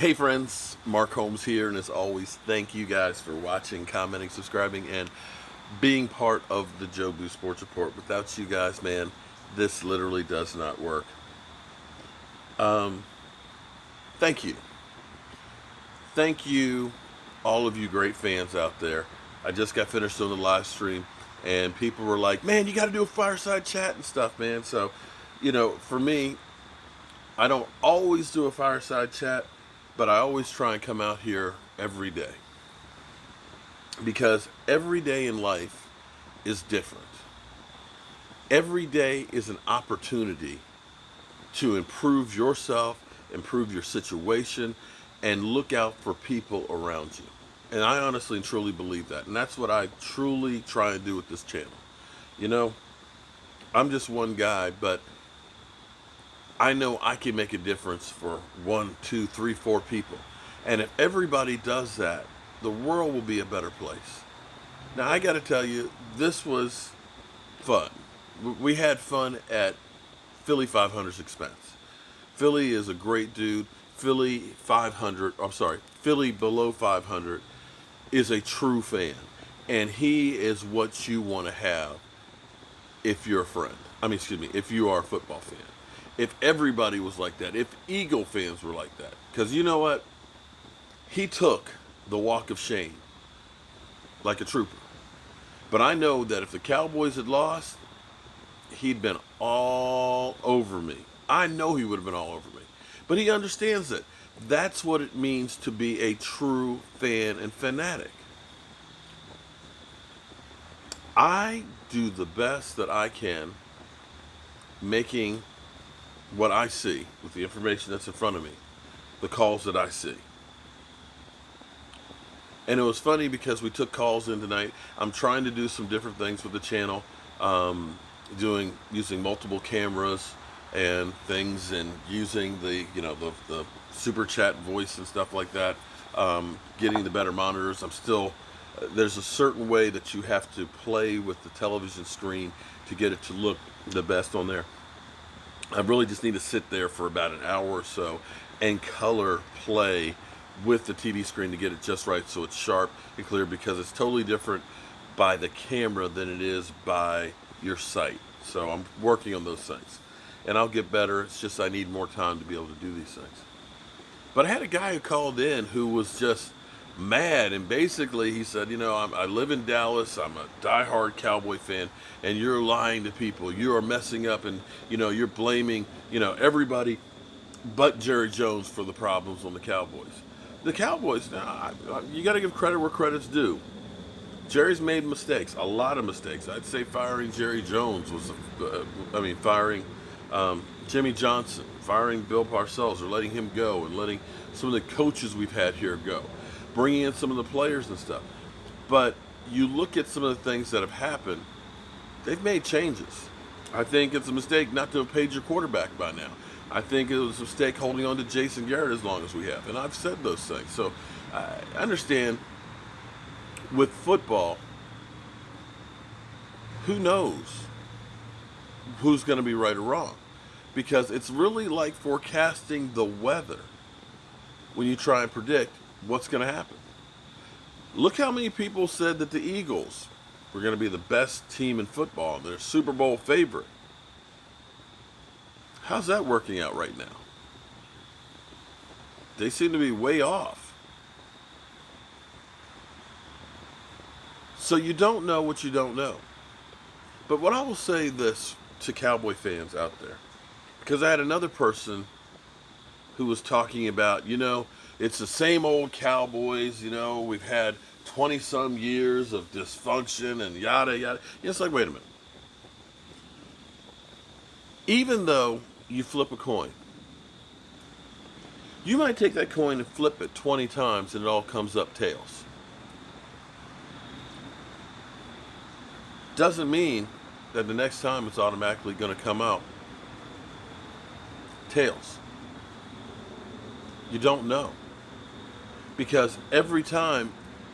Hey friends, Mark Holmes here, and as always, thank you guys for watching, commenting, subscribing, and being part of the Joe Boo Sports Report. Without you guys, man, this literally does not work. Um, Thank you. Thank you, all of you great fans out there. I just got finished doing the live stream, and people were like, man, you got to do a fireside chat and stuff, man. So, for me, I don't always do a fireside chat, but I always try and come out here every day because every day in life is different. Every day is an opportunity to improve yourself, improve your situation, and look out for people around you. And I honestly and truly believe that. And that's what I truly try and do with this channel. You know, I'm just one guy, but I know I can make a difference for one, two, three, four people. And if everybody does that, the world will be a better place. Now, I got to tell you, this was fun. We had fun at Philly 500's expense. Philly is a great dude. Philly 500, I'm sorry, Philly below 500 is a true fan. And he is what you want to have if you're a friend. If you are a football fan. If everybody was like that, if Eagle fans were like that. Because you know what? He took the walk of shame like a trooper. But I know that if the Cowboys had lost, he'd been all over me. I know he would have been all over me. But he understands it. That's what it means to be a true fan and fanatic. I do the best that I can making what I see with the information that's in front of me, the calls that I see. And it was funny because we took calls in tonight. I'm trying to do some different things with the channel, using multiple cameras and things, and using the super chat voice and stuff like that. Getting the better monitors. There's a certain way that you have to play with the television screen to get it to look the best on there. I really just need to sit there for about an hour or so and color play with the TV screen to get it just right so it's sharp and clear, because it's totally different by the camera than it is by your sight. So I'm working on those things, and I'll get better. It's just I need more time to be able to do these things. But I had a guy who called in who was just mad, and basically he said, I live in Dallas, I'm a diehard Cowboy fan, and you're lying to people. You are messing up, and you're blaming everybody but Jerry Jones for the problems on the Cowboys. The Cowboys, you got to give credit where credit's due. Jerry's made mistakes, a lot of mistakes. I'd say firing Jerry Jones was, firing Jimmy Johnson, firing Bill Parcells, or letting him go, and letting some of the coaches we've had here go, bringing in some of the players and stuff. But you look at some of the things that have happened, they've made changes. I think it's a mistake not to have paid your quarterback by now. I think it was a mistake holding on to Jason Garrett as long as we have. And I've said those things. So I understand with football, who knows who's going to be right or wrong? Because it's really like forecasting the weather when you try and predict what's going to happen. Look how many people said that the Eagles were going to be the best team in football. They're Super Bowl favorite. How's that working out right now? They seem to be way off. So you don't know what you don't know. But what I will say this to Cowboy fans out there, because I had another person who was talking about, it's the same old Cowboys, we've had 20 some years of dysfunction and yada yada. It's like, wait a minute. Even though you flip a coin, you might take that coin and flip it 20 times and it all comes up tails. Doesn't mean that the next time it's automatically going to come out tails. You don't know, because every time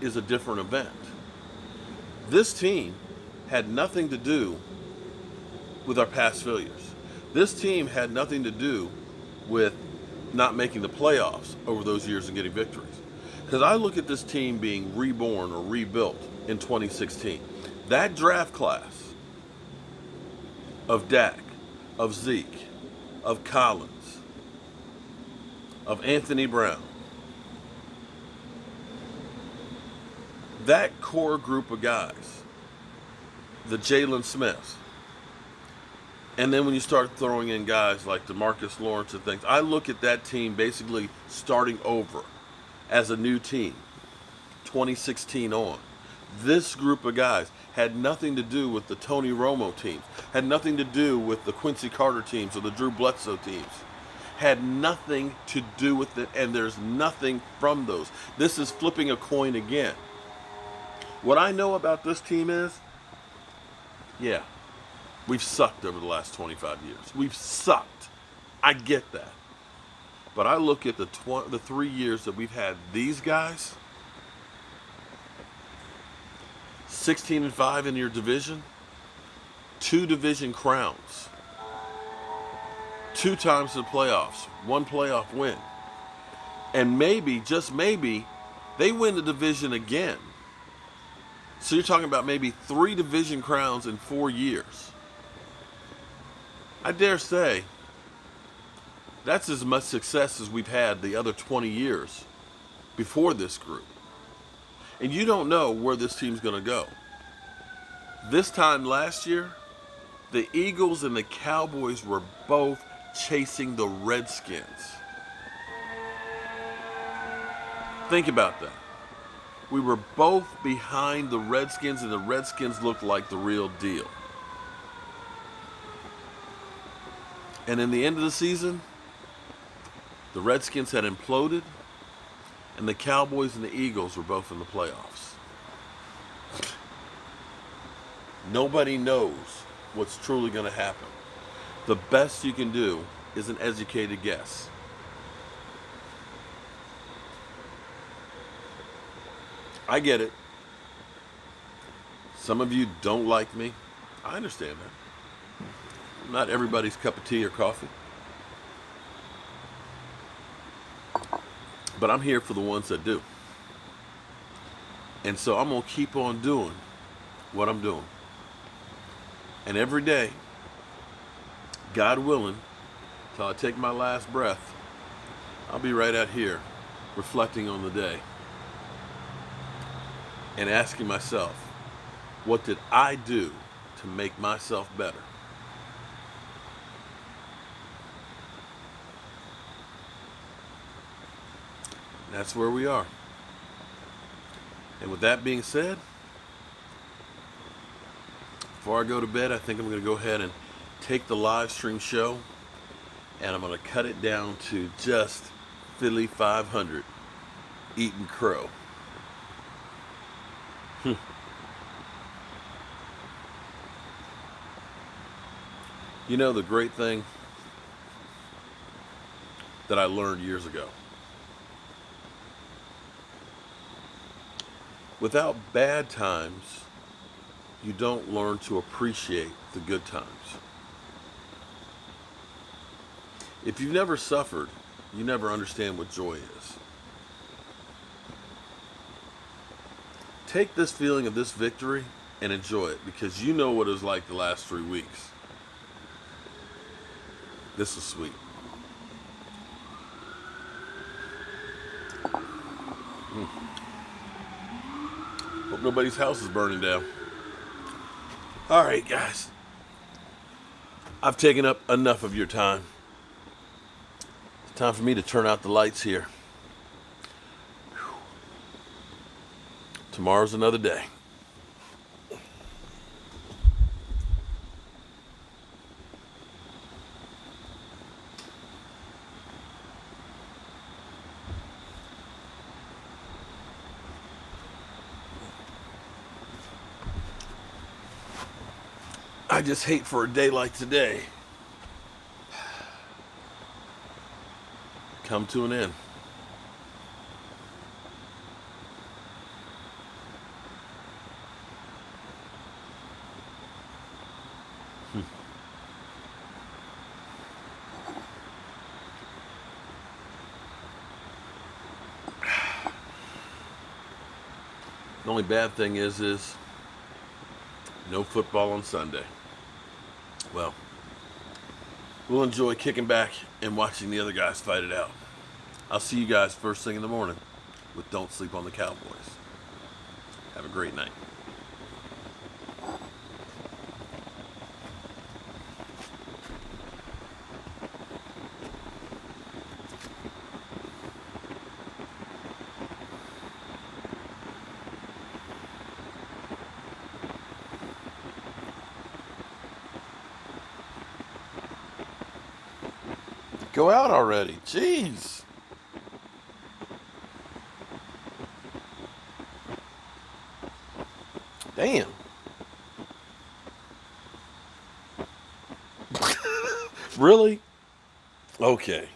is a different event. This team had nothing to do with our past failures. This team had nothing to do with not making the playoffs over those years and getting victories. Because I look at this team being reborn or rebuilt in 2016. That draft class of Dak, of Zeke, of Collins, of Anthony Brown, that core group of guys, the Jalen Smiths, and then when you start throwing in guys like DeMarcus Lawrence and things, I look at that team basically starting over as a new team, 2016 on. This group of guys had nothing to do with the Tony Romo teams, had nothing to do with the Quincy Carter teams or the Drew Bledsoe teams. Had nothing to do with it, and there's nothing from those. This is flipping a coin again. What I know about this team is, yeah, we've sucked over the last 25 years. We've sucked. I get that. But I look at the 3 years that we've had these guys, 16-5 in your division, 2 division crowns, 2 times to the playoffs, 1 playoff win. And maybe, just maybe, they win the division again. So you're talking about maybe 3 division crowns in 4 years. I dare say that's as much success as we've had the other 20 years before this group. And you don't know where this team's going to go. This time last year, the Eagles and the Cowboys were both chasing the Redskins. Think about that. We were both behind the Redskins, and the Redskins looked like the real deal. And in the end of the season, the Redskins had imploded, and the Cowboys and the Eagles were both in the playoffs. Nobody knows what's truly going to happen. The best you can do is an educated guess. I get it. Some of you don't like me. I understand that. Not everybody's cup of tea or coffee. But I'm here for the ones that do. And so I'm going to keep on doing what I'm doing. And every day, God willing, till I take my last breath, I'll be right out here reflecting on the day and asking myself, what did I do to make myself better? That's where we are. And with that being said, before I go to bed, I think I'm going to go ahead and take the live stream show and I'm going to cut it down to just Philly 500 eating crow. You know, the great thing that I learned years ago, without bad times, you don't learn to appreciate the good times. If you've never suffered, you never understand what joy is. Take this feeling of this victory and enjoy it, because you know what it was like the last 3 weeks. This is sweet. Hope nobody's house is burning down. All right, guys. I've taken up enough of your time. It's time for me to turn out the lights here. Whew. Tomorrow's another day. I just hate for a day like today come to an end. The only bad thing is no football on Sunday. Well, we'll enjoy kicking back and watching the other guys fight it out. I'll see you guys first thing in the morning with Don't Sleep on the Cowboys. Have a great night. Go out already. Jeez. Damn. Really? Okay.